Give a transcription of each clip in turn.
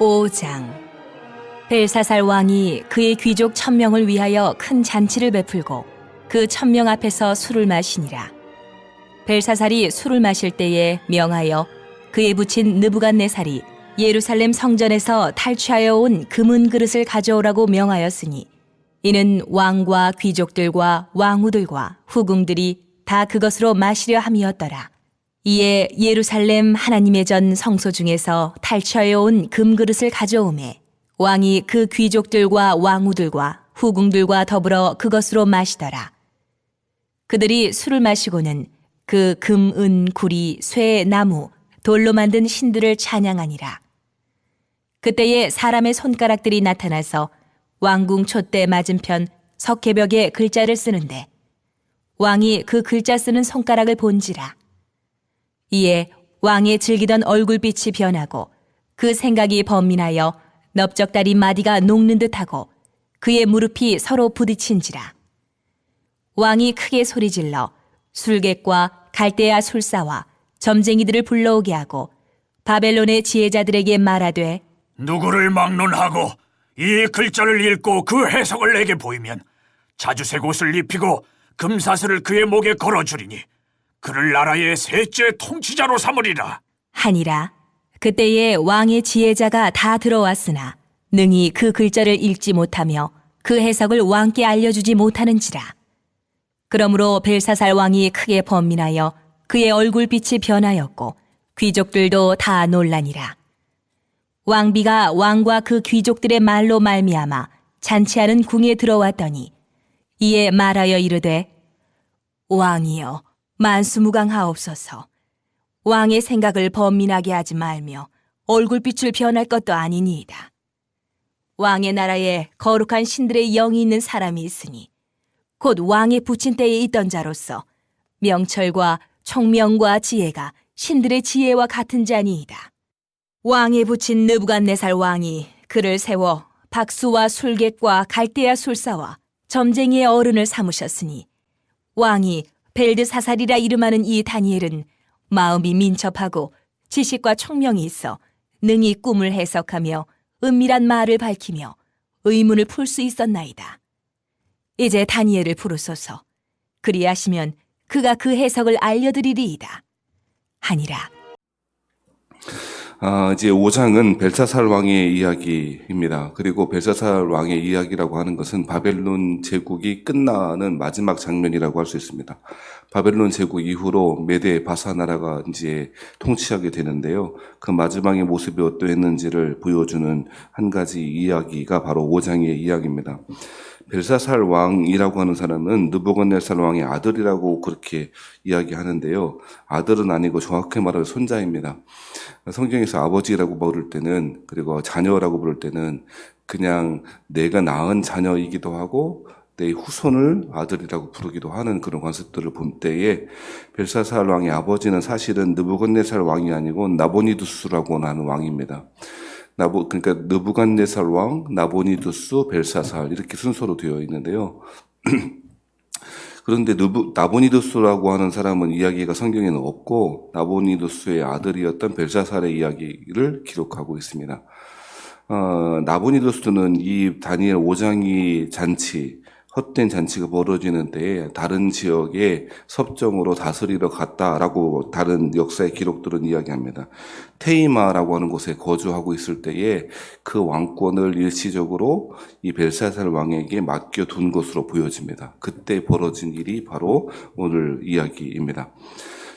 5장. 벨사살 왕이 그의 귀족 1000명을 위하여 큰 잔치를 베풀고 그 1000명 앞에서 술을 마시니라. 벨사살이 술을 마실 때에 명하여 그에 붙인 느부갓네살이 예루살렘 성전에서 탈취하여 온 금은 그릇을 가져오라고 명하였으니 이는 왕과 귀족들과 왕후들과 후궁들이 다 그것으로 마시려 함이었더라. 이에 예루살렘 하나님의 전 성소 중에서 탈취하여 온 금그릇을 가져오매 왕이 그 귀족들과 왕후들과 후궁들과 더불어 그것으로 마시더라. 그들이 술을 마시고는 그 금, 은, 구리, 쇠, 나무, 돌로 만든 신들을 찬양하니라. 그때에 사람의 손가락들이 나타나서 왕궁 촛대 맞은편 석회벽에 글자를 쓰는데 왕이 그 글자 쓰는 손가락을 본지라. 이에 왕의 즐기던 얼굴빛이 변하고 그 생각이 번민하여 넓적다리 마디가 녹는 듯하고 그의 무릎이 서로 부딪힌지라. 왕이 크게 소리질러 술객과 갈대아 술사와 점쟁이들을 불러오게 하고 바벨론의 지혜자들에게 말하되 누구를 막론하고 이 글자를 읽고 그 해석을 내게 보이면 자주색 옷을 입히고 금사슬을 그의 목에 걸어주리니 그를 나라의 셋째 통치자로 삼으리라 하니라. 그때에 왕의 지혜자가 다 들어왔으나 능히 그 글자를 읽지 못하며 그 해석을 왕께 알려주지 못하는지라. 그러므로 벨사살 왕이 크게 번민하여 그의 얼굴빛이 변하였고 귀족들도 다 놀라니라. 왕비가 왕과 그 귀족들의 말로 말미암아 잔치하는 궁에 들어왔더니 이에 말하여 이르되 왕이여 만수무강하옵소서. 왕의 생각을 번민하게 하지 말며 얼굴빛을 변할 것도 아니니이다. 왕의 나라에 거룩한 신들의 영이 있는 사람이 있으니 곧 왕의 부친 때에 있던 자로서 명철과 총명과 지혜가 신들의 지혜와 같은 자니이다. 왕의 부친 느부갓네살 왕이 그를 세워 박수와 술객과 갈대아 술사와 점쟁이의 어른을 삼으셨으니 왕이 벨드사살이라 이름하는 이 다니엘은 마음이 민첩하고 지식과 총명이 있어 능히 꿈을 해석하며 은밀한 말을 밝히며 의문을 풀 수 있었나이다. 이제 다니엘을 부르소서. 그리하시면 그가 그 해석을 알려드리리이다. 하니라. 이제 5장은 벨사살 왕의 이야기입니다. 그리고 벨사살 왕의 이야기라고 하는 것은 바벨론 제국이 끝나는 마지막 장면이라고 할 수 있습니다. 바벨론 제국 이후로 메데 바사 나라가 이제 통치하게 되는데요. 그 마지막의 모습이 어떠했는지를 보여주는 한 가지 이야기가 바로 5장의 이야기입니다. 벨사살 왕이라고 하는 사람은 느부갓네살 왕의 아들이라고 그렇게 이야기하는데요. 아들은 아니고 정확히 말하면 손자입니다. 성경에서 아버지라고 부를 때는 그리고 자녀라고 부를 때는 그냥 내가 낳은 자녀이기도 하고 내 후손을 아들이라고 부르기도 하는 그런 관습들을 본 때에 벨사살 왕의 아버지는 사실은 느부갓네살 왕이 아니고 나보니두스라고 하는 왕입니다. 그러니까 느부갓네살 왕, 나보니두스, 벨사살 이렇게 순서로 되어 있는데요. 그런데 나보니두스라고 하는 사람은 이야기가 성경에는 없고 나보니두스의 아들이었던 벨사살의 이야기를 기록하고 있습니다. 나보니두스는 이 다니엘 5장이 잔치, 헛된 잔치가 벌어지는 때에 다른 지역에 섭정으로 다스리러 갔다라고 다른 역사의 기록들은 이야기합니다. 테이마라고 하는 곳에 거주하고 있을 때에 그 왕권을 일시적으로 이 벨사살 왕에게 맡겨둔 것으로 보여집니다. 그때 벌어진 일이 바로 오늘 이야기입니다.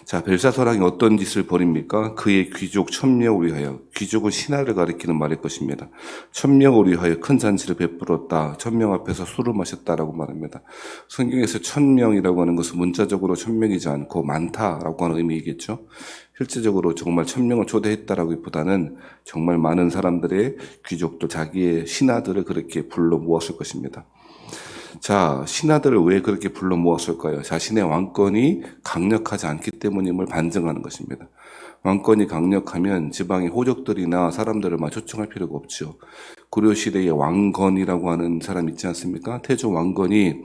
자, 벨사살 왕이 어떤 짓을 벌입니까? 그의 귀족 1000명을 위하여, 귀족은 신하를 가리키는 말일 것입니다. 1000명을 위하여 큰 잔치를 베풀었다. 1000명 앞에서 술을 마셨다라고 말합니다. 성경에서 1000명이라고 하는 것은 문자적으로 1000명이지 않고 많다라고 하는 의미이겠죠. 실제적으로 정말 1000명을 초대했다라기보다는 정말 많은 사람들의 귀족들, 자기의 신하들을 그렇게 불러 모았을 것입니다. 자, 신하들을 왜 그렇게 불러 모았을까요? 자신의 왕권이 강력하지 않기 때문임을 반증하는 것입니다. 왕권이 강력하면 지방의 호족들이나 사람들을 초청할 필요가 없죠. 고려시대의 왕건이라고 하는 사람 있지 않습니까? 태조 왕건이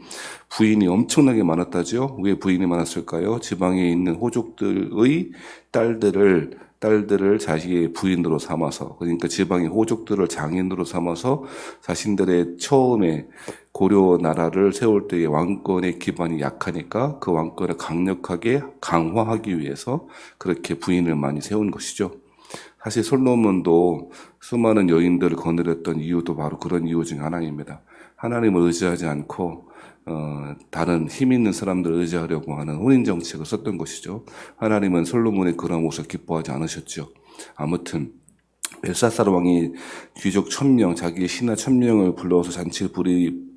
부인이 엄청나게 많았다죠. 왜 부인이 많았을까요? 지방에 있는 호족들의 딸들을 딸들을 자기의 부인으로 삼아서, 그러니까 지방의 호족들을 장인으로 삼아서 자신들의 처음에 고려 나라를 세울 때의 왕권의 기반이 약하니까 그 왕권을 강력하게 강화하기 위해서 그렇게 부인을 많이 세운 것이죠. 사실 솔로몬도 수많은 여인들을 거느렸던 이유도 바로 그런 이유 중 하나입니다. 하나님을 의지하지 않고 다른 힘 있는 사람들을 의지하려고 하는 혼인 정책을 썼던 것이죠. 하나님은 솔로몬의 그런 모습을 기뻐하지 않으셨죠. 아무튼 벨사살 왕이 귀족 1000명, 자기의 신하 1000명을 불러서 잔치를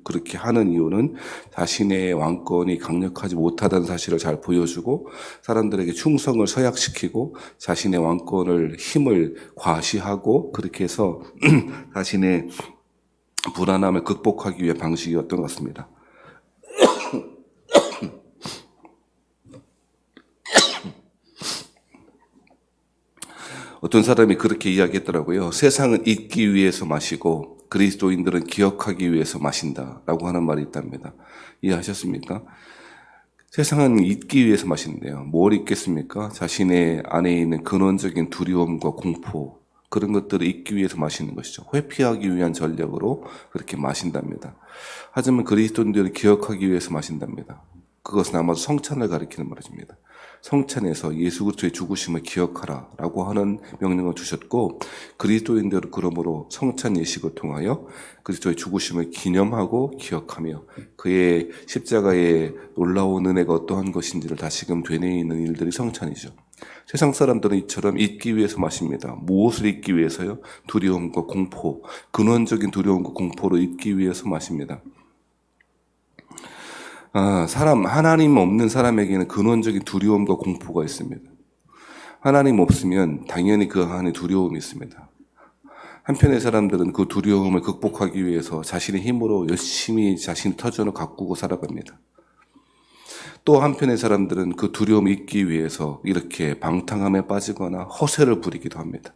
그렇게 하는 이유는 자신의 왕권이 강력하지 못하다는 사실을 잘 보여주고 사람들에게 충성을 서약시키고 자신의 왕권을 힘을 과시하고 그렇게 해서 자신의 불안함을 극복하기 위한 방식이었던 것 같습니다. 어떤 사람이 그렇게 이야기했더라고요. 세상은 잊기 위해서 마시고 그리스도인들은 기억하기 위해서 마신다라고 하는 말이 있답니다. 이해하셨습니까? 세상은 잊기 위해서 마신대요. 뭘 잊겠습니까? 자신의 안에 있는 근원적인 두려움과 공포, 그런 것들을 잊기 위해서 마시는 것이죠. 회피하기 위한 전략으로 그렇게 마신답니다. 하지만 그리스도인들을 기억하기 위해서 마신답니다. 그것은 아마도 성찬을 가리키는 말입니다. 성찬에서 예수 그리스도의 죽으심을 기억하라 라고 하는 명령을 주셨고 그리스도인들은 그러므로 성찬 예식을 통하여 그리스도의 죽으심을 기념하고 기억하며 그의 십자가의 놀라운 은혜가 어떠한 것인지를 다시금 되뇌이는 일들이 성찬이죠. 세상 사람들은 이처럼 잊기 위해서 마십니다. 무엇을 잊기 위해서요? 두려움과 공포, 근원적인 두려움과 공포를 잊기 위해서 마십니다. 하나님 없는 사람에게는 근원적인 두려움과 공포가 있습니다. 하나님 없으면 당연히 그 안에 두려움이 있습니다. 한편의 사람들은 그 두려움을 극복하기 위해서 자신의 힘으로 열심히 자신의 터전을 가꾸고 살아갑니다. 또 한편의 사람들은 그 두려움을 잊기 위해서 이렇게 방탕함에 빠지거나 허세를 부리기도 합니다.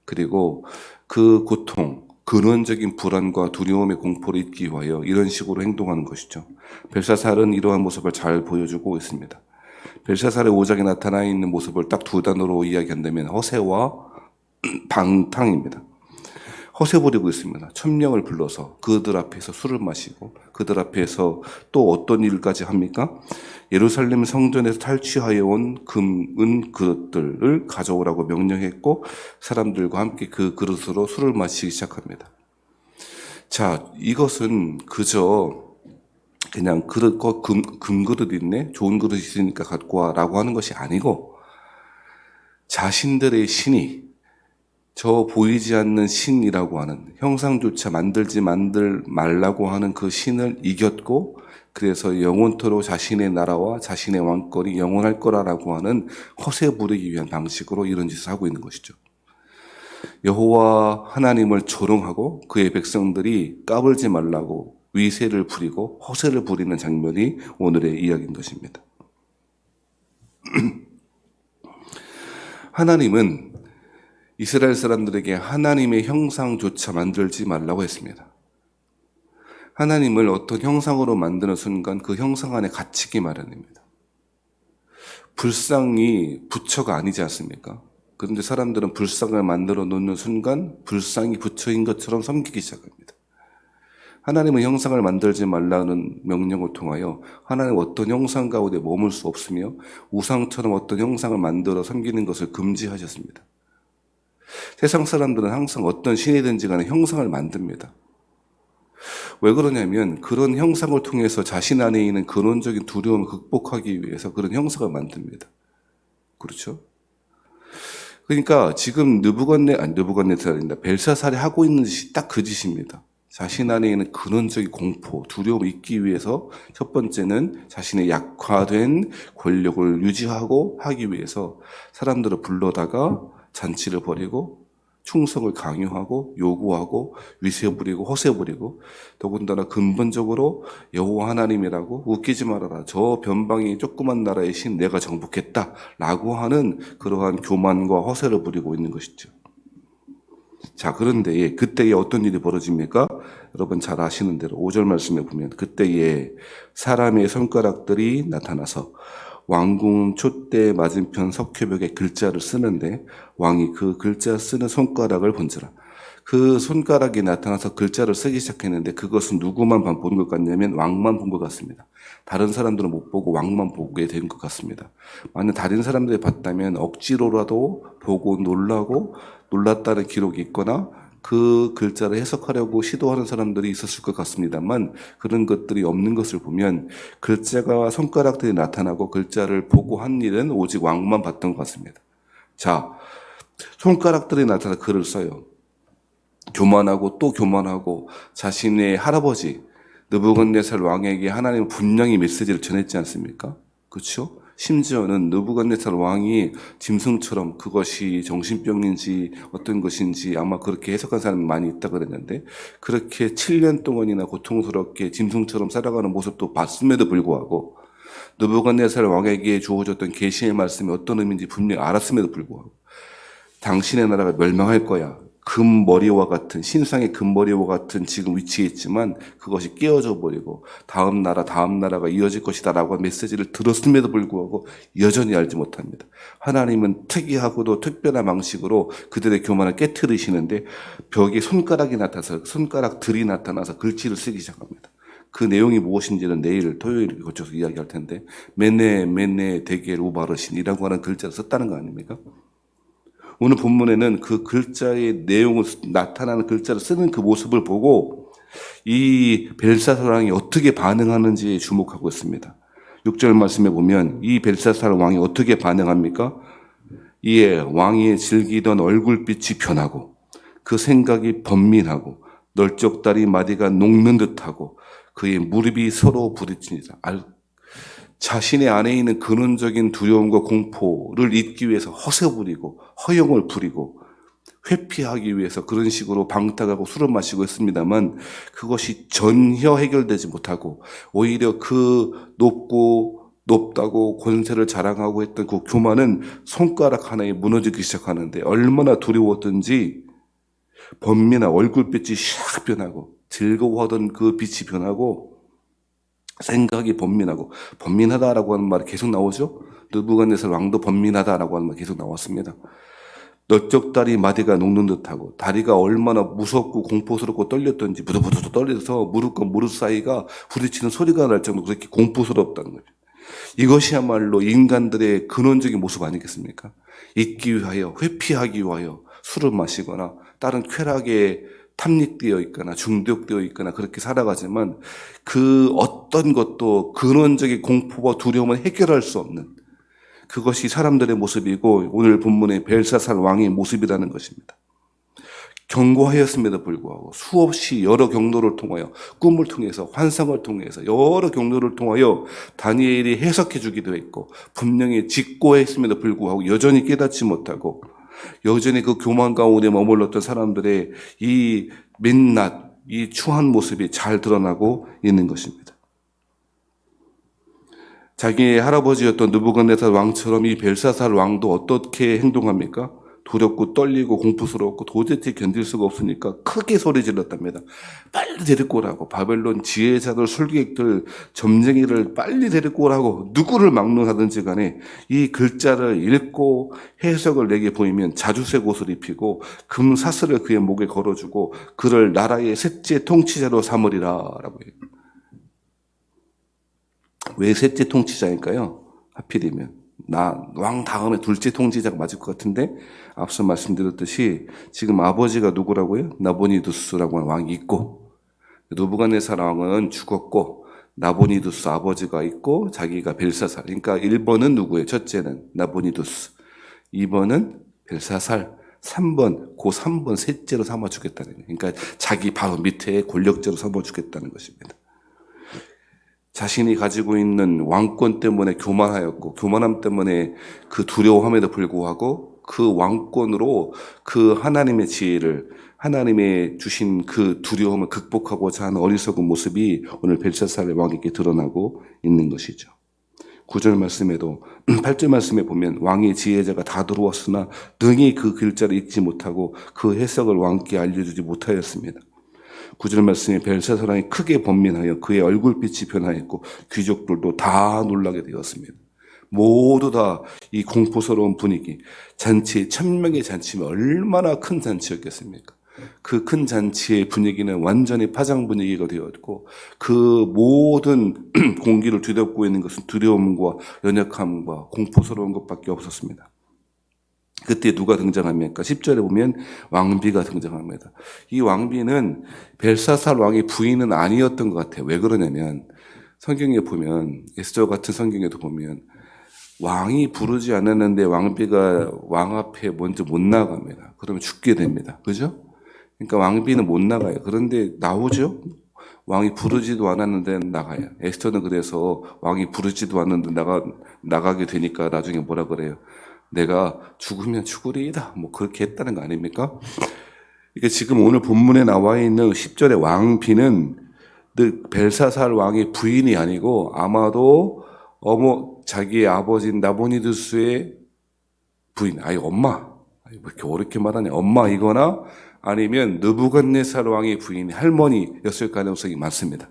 그리고 그 고통, 근원적인 불안과 두려움의 공포를 잊기 위하여 이런 식으로 행동하는 것이죠. 벨사살은 이러한 모습을 잘 보여주고 있습니다. 벨사살의 5장에 나타나 있는 모습을 딱 두 단어로 이야기한다면 허세와 방탕입니다. 허세 부리고 있습니다. 1000명을 불러서 그들 앞에서 술을 마시고 그들 앞에서 또 어떤 일까지 합니까? 예루살렘 성전에서 탈취하여 온 금, 은 그릇들을 가져오라고 명령했고 사람들과 함께 그 그릇으로 술을 마시기 시작합니다. 자, 이것은 그저 그냥 그릇과 금그릇 있네? 좋은 그릇 있으니까 갖고 와 라고 하는 것이 아니고 자신들의 신이 저 보이지 않는 신이라고 하는 형상조차 만들지 말라고 하는 그 신을 이겼고 그래서 영원토록 자신의 나라와 자신의 왕권이 영원할 거라고 하는 허세 부리기 위한 방식으로 이런 짓을 하고 있는 것이죠. 여호와 하나님을 조롱하고 그의 백성들이 까불지 말라고 위세를 부리고 허세를 부리는 장면이 오늘의 이야기인 것입니다. 하나님은 이스라엘 사람들에게 하나님의 형상조차 만들지 말라고 했습니다. 하나님을 어떤 형상으로 만드는 순간 그 형상 안에 갇히기 마련입니다. 불상이 부처가 아니지 않습니까? 그런데 사람들은 불상을 만들어 놓는 순간 불상이 부처인 것처럼 섬기기 시작합니다. 하나님은 형상을 만들지 말라는 명령을 통하여 하나님 어떤 형상 가운데 머물 수 없으며 우상처럼 어떤 형상을 만들어 섬기는 것을 금지하셨습니다. 세상 사람들은 항상 어떤 신이든지 간에 형상을 만듭니다. 왜 그러냐면 그런 형상을 통해서 자신 안에 있는 근원적인 두려움을 극복하기 위해서 그런 형상을 만듭니다. 그렇죠? 그러니까 지금 느부갓네살입니다. 벨사살이 하고 있는 짓이 딱 그 짓입니다. 자신 안에 있는 근원적인 공포, 두려움을 잊기 위해서 첫 번째는 자신의 약화된 권력을 유지하고 하기 위해서 사람들을 불러다가 잔치를 벌이고 충성을 강요하고 요구하고 위세 부리고 허세 부리고 더군다나 근본적으로 여호와 하나님이라고 웃기지 말아라. 저 변방이 조그만 나라의 신 내가 정복했다라고 하는 그러한 교만과 허세를 부리고 있는 것이죠. 자, 그런데 그때에 어떤 일이 벌어집니까? 여러분 잘 아시는 대로 5절 말씀에 보면 그때에 사람의 손가락들이 나타나서 왕궁 촛대 맞은편 석회벽에 글자를 쓰는데 왕이 그 글자 쓰는 손가락을 본지라. 그 손가락이 나타나서 글자를 쓰기 시작했는데 그것은 누구만 본 것 같냐면 왕만 본 것 같습니다. 다른 사람들은 못 보고 왕만 보게 된 것 같습니다. 만약 다른 사람들이 봤다면 억지로라도 보고 놀랐다는 기록이 있거나 그 글자를 해석하려고 시도하는 사람들이 있었을 것 같습니다만 그런 것들이 없는 것을 보면 글자가 손가락들이 나타나고 글자를 보고 한 일은 오직 왕만 봤던 것 같습니다. 자, 손가락들이 나타나 글을 써요. 교만하고 또 교만하고 자신의 할아버지 느부갓네살 왕에게 하나님은 분명히 메시지를 전했지 않습니까? 그렇죠? 심지어는 느부갓네살 왕이 짐승처럼 그것이 정신병인지 어떤 것인지 아마 그렇게 해석한 사람이 많이 있다 그랬는데 그렇게 7년 동안이나 고통스럽게 짐승처럼 살아가는 모습도 봤음에도 불구하고 느부갓네살 왕에게 주어졌던 계시의 말씀이 어떤 의미인지 분명히 알았음에도 불구하고 당신의 나라가 멸망할 거야. 금머리와 같은 신상의 금머리와 같은 지금 위치에 있지만 그것이 깨어져 버리고 다음 나라가 이어질 것이다라고 메시지를 들었음에도 불구하고 여전히 알지 못합니다. 하나님은 특이하고도 특별한 방식으로 그들의 교만을 깨트리시는데 벽에 손가락들이 나타나서 글씨를 쓰기 시작합니다. 그 내용이 무엇인지는 내일 토요일 거쳐서 이야기할 텐데 메네 데겔 우바르신이라고 하는 글자를 썼다는 거 아닙니까? 오늘 본문에는 그 글자의 내용을 나타나는 글자를 쓰는 그 모습을 보고 이 벨사살 왕이 어떻게 반응하는지에 주목하고 있습니다. 6절 말씀에 보면 이 벨사살 왕이 어떻게 반응합니까? 이에 왕이 즐기던 얼굴빛이 변하고 그 생각이 번민하고 널쩍다리 마디가 녹는 듯하고 그의 무릎이 서로 부딪히니라. 자신의 안에 있는 근원적인 두려움과 공포를 잊기 위해서 허세 부리고 허영을 부리고 회피하기 위해서 그런 식으로 방탕하고 술을 마시고 있습니다만 그것이 전혀 해결되지 못하고 오히려 그 높다고 권세를 자랑하고 했던 그 교만은 손가락 하나에 무너지기 시작하는데 얼마나 두려웠던지 번민한 얼굴빛이 샥 변하고 즐거워하던 그 빛이 변하고 생각이 번민하다라고 하는 말이 계속 나오죠. 느부갓네살 왕도 번민하다라고 하는 말이 계속 나왔습니다. 널쩍다리 마디가 녹는 듯하고 다리가 얼마나 무섭고 공포스럽고 떨렸던지 부들부들 떨려서 무릎과 무릎 사이가 부딪히는 소리가 날 정도로 그렇게 공포스럽다는 거죠. 이것이야말로 인간들의 근원적인 모습 아니겠습니까? 잊기 위하여 회피하기 위하여 술을 마시거나 다른 쾌락에 탐닉되어 있거나 중독되어 있거나 그렇게 살아가지만 그 어떤 것도 근원적인 공포와 두려움을 해결할 수 없는 그것이 사람들의 모습이고 오늘 본문의 벨사살 왕의 모습이라는 것입니다. 경고하였음에도 불구하고 수없이 여러 경로를 통하여 꿈을 통해서 환상을 통해서 여러 경로를 통하여 다니엘이 해석해 주기도 했고 분명히 직고했음에도 불구하고 여전히 깨닫지 못하고 여전히 그 교만 가운데 머물렀던 사람들의 이 민낯, 이 추한 모습이 잘 드러나고 있는 것입니다. 자기의 할아버지였던 느부갓네살 왕처럼 이 벨사살 왕도 어떻게 행동합니까? 두렵고 떨리고 공포스럽고 도대체 견딜 수가 없으니까 크게 소리 질렀답니다. 빨리 데리고 오라고. 바벨론 지혜자들, 술객들, 점쟁이를 빨리 데리고 오라고. 누구를 막론하든지 간에 이 글자를 읽고 해석을 내게 보이면 자주색 옷을 입히고 금사슬을 그의 목에 걸어주고 그를 나라의 셋째 통치자로 삼으리라 라고 해요. 왜 셋째 통치자일까요? 하필이면. 왕 다음에 둘째 통치자가 맞을 것 같은데 앞서 말씀드렸듯이 지금 아버지가 누구라고요? 나보니두스라고 하는 왕이 있고 느부갓네살 왕은 죽었고 나보니두스 아버지가 있고 자기가 벨사살 그러니까 1번은 누구예요? 첫째는 나보니두스 2번은 벨사살 3번 그 3번 셋째로 삼아주겠다는 거예요. 그러니까 자기 바로 밑에 권력자로 삼아주겠다는 것입니다. 자신이 가지고 있는 왕권 때문에 교만하였고 교만함 때문에 그 두려워함에도 불구하고 그 왕권으로 그 하나님의 지혜를 하나님의 주신 그 두려움을 극복하고자 하는 어리석은 모습이 오늘 벨사살 왕에게 드러나고 있는 것이죠. 9절 말씀에도 8절 말씀에 보면 왕의 지혜자가 다 들어왔으나 능히 그 글자를 읽지 못하고 그 해석을 왕께 알려주지 못하였습니다. 9절 말씀에 벨사살 왕이 크게 번민하여 그의 얼굴빛이 변하였고 귀족들도 다 놀라게 되었습니다. 모두 다 이 공포스러운 분위기, 잔치, 1000명의 잔치면 얼마나 큰 잔치였겠습니까? 그 큰 잔치의 분위기는 완전히 파장 분위기가 되었고 그 모든 공기를 뒤덮고 있는 것은 두려움과 연약함과 공포스러운 것밖에 없었습니다. 그때 누가 등장합니까? 10절에 보면 왕비가 등장합니다. 이 왕비는 벨사살 왕의 부인은 아니었던 것 같아요. 왜 그러냐면 성경에 보면 에스더 같은 성경에도 보면 왕이 부르지 않았는데 왕비가 왕 앞에 먼저 못 나갑니다. 그러면 죽게 됩니다. 그죠? 그러니까 왕비는 못 나가요. 그런데 나오죠? 왕이 부르지도 않았는데 나가요. 에스더는 그래서 왕이 부르지도 않았는데 나가게 되니까 나중에 뭐라 그래요? 내가 죽으면 죽으리이다. 뭐 그렇게 했다는 거 아닙니까? 이게 지금 오늘 본문에 나와 있는 10절의 왕비는 벨사살 왕의 부인이 아니고 아마도 자기의 아버지인 나보니두스의 부인, 아니 엄마, 왜 이렇게 어렵게 말하냐, 엄마이거나 아니면 느부갓네살 왕의 부인, 할머니였을 가능성이 많습니다.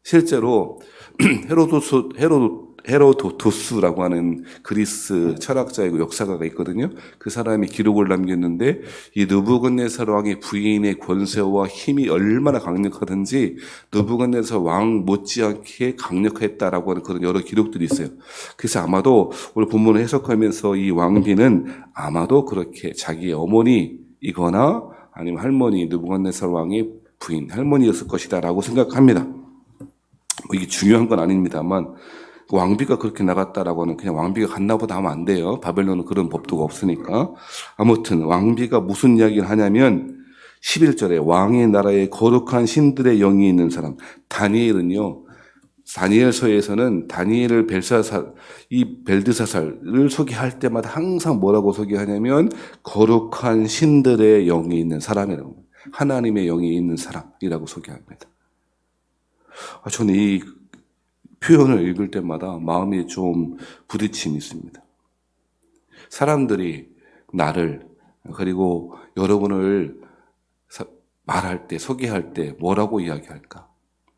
실제로 헤로도토스라고 하는 그리스 철학자이고 역사가가 있거든요. 그 사람이 기록을 남겼는데 이 느부갓네살 왕의 부인의 권세와 힘이 얼마나 강력하든지 느부갓네살 왕 못지않게 강력했다라고 하는 그런 여러 기록들이 있어요. 그래서 아마도 오늘 본문을 해석하면서 이 왕비는 아마도 그렇게 자기의 어머니이거나 아니면 할머니, 느부갓네살 왕의 부인, 할머니였을 것이다라고 생각합니다. 이게 중요한 건 아닙니다만 왕비가 그렇게 나갔다라고 하는 그냥 왕비가 갔나 보다 하면 안 돼요. 바벨론은 그런 법도가 없으니까. 아무튼 왕비가 무슨 이야기를 하냐면 11절에 왕의 나라에 거룩한 신들의 영이 있는 사람. 다니엘은요. 다니엘서에서는 다니엘을 벨드사살을 소개할 때마다 항상 뭐라고 소개하냐면 거룩한 신들의 영이 있는 사람이라고. 하나님의 영이 있는 사람이라고 소개합니다. 저는 이 표현을 읽을 때마다 마음이 좀 부딪힘이 있습니다. 사람들이 나를 그리고 여러분을 말할 때, 소개할 때 뭐라고 이야기할까?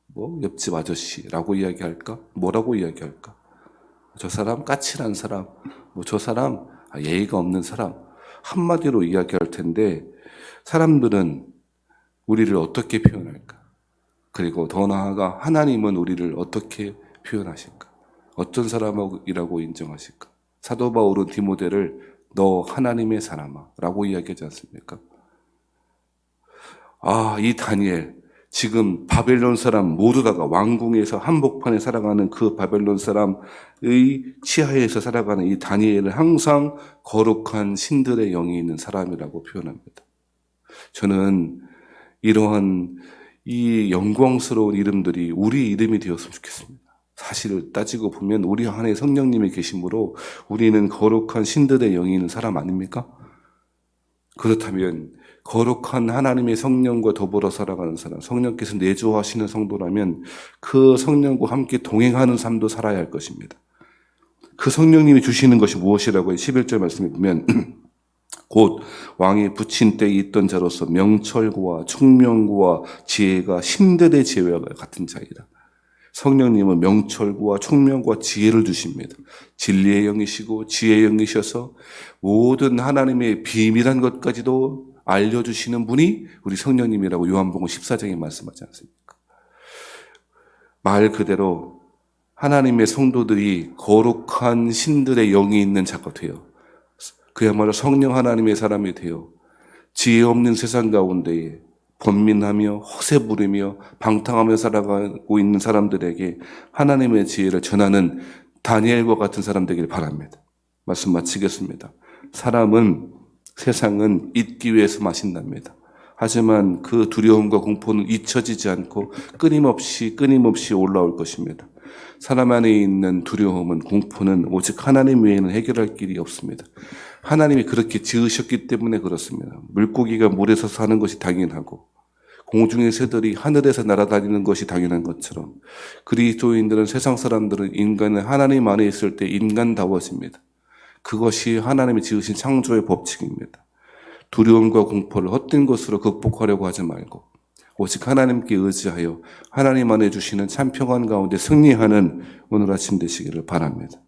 뭐 옆집 아저씨라고 이야기할까? 뭐라고 이야기할까? 저 사람 까칠한 사람, 뭐 저 사람 예의가 없는 사람 한마디로 이야기할 텐데 사람들은 우리를 어떻게 표현할까? 그리고 더 나아가 하나님은 우리를 어떻게 표현하실까? 어떤 사람이라고 인정하실까? 사도 바울은 디모데를 너 하나님의 사람아 라고 이야기하지 않습니까? 이 다니엘 지금 바벨론 사람 모두 다가 왕궁에서 한복판에 살아가는 그 바벨론 사람의 치하에서 살아가는 이 다니엘은 항상 거룩한 신들의 영이 있는 사람이라고 표현합니다. 저는 이러한 이 영광스러운 이름들이 우리 이름이 되었으면 좋겠습니다. 사실을 따지고 보면 우리 안에 성령님이 계심으로 우리는 거룩한 신들의 영이 있는 사람 아닙니까? 그렇다면 거룩한 하나님의 성령과 더불어 살아가는 사람, 성령께서 내주하시는 성도라면 그 성령과 함께 동행하는 삶도 살아야 할 것입니다. 그 성령님이 주시는 것이 무엇이라고 11절 말씀에 보면 곧 왕이 붙인 때에 있던 자로서 명철과 총명과 지혜가 신들의 지혜와 같은 자이다. 성령님은 명철과 총명과 지혜를 주십니다. 진리의 영이시고 지혜의 영이셔서 모든 하나님의 비밀한 것까지도 알려주시는 분이 우리 성령님이라고 요한복음 14장에 말씀하지 않습니까? 말 그대로 하나님의 성도들이 거룩한 신들의 영이 있는 자가 되어 그야말로 성령 하나님의 사람이 되어 지혜 없는 세상 가운데에 번민하며 허세 부르며 방탕하며 살아가고 있는 사람들에게 하나님의 지혜를 전하는 다니엘과 같은 사람 되길 바랍니다. 말씀 마치겠습니다. 세상은 잊기 위해서 마신답니다. 하지만 그 두려움과 공포는 잊혀지지 않고 끊임없이 올라올 것입니다. 사람 안에 있는 두려움은 공포는 오직 하나님 외에는 해결할 길이 없습니다. 하나님이 그렇게 지으셨기 때문에 그렇습니다. 물고기가 물에서 사는 것이 당연하고 공중의 새들이 하늘에서 날아다니는 것이 당연한 것처럼 그리스도인들은 세상 사람들은 인간은 하나님 안에 있을 때 인간다워집니다. 그것이 하나님이 지으신 창조의 법칙입니다. 두려움과 공포를 헛된 것으로 극복하려고 하지 말고 오직 하나님께 의지하여 하나님 안에 주시는 참 평안 가운데 승리하는 오늘 아침 되시기를 바랍니다.